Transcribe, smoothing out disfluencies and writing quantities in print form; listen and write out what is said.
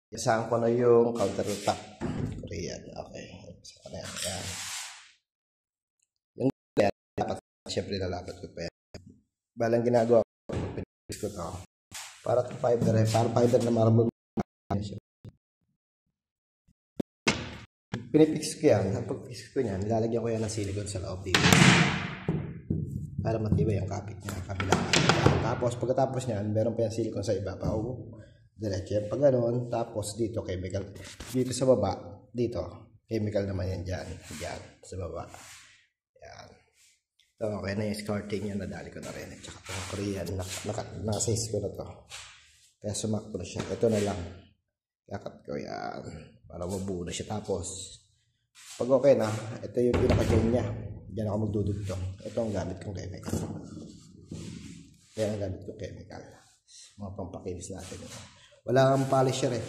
Isahan ko na yung countertop. Korean. Okay. Isa ko na yan. Ayan. Yung dapat, syempre nalapat ko pa yan. Balang ginagawa ko, pinipis ko to. Para fiber na marble. Pinipix ko yan. Pag fix ko yan, nilalagyan ko yan ng silicone sa loob dito. Para matibay yung kapit niya, kabila. Tapos pagkatapos niyan, meron pa yung silicone sa iba pa. Diretso yan pag gano'n. Tapos dito chemical. Dito sa baba, dito chemical naman yan dyan. Yan, sa baba. Yan. So, okay na yung skirting niya. Nadali ko na rin. At saka itong Korean. Naka-size ko na to. Kaya sumakto na siya. Ito na lang. Kakat ko yan. Para mabuo na siya. Tapos, pag okay na, ito yung pinaka-chain niya. Diyan ako magdudugto. Ito ang gamit kong chemical. Kaya ang gamit kong chemical. Mga pampakinis natin. Wala kang polisher eh.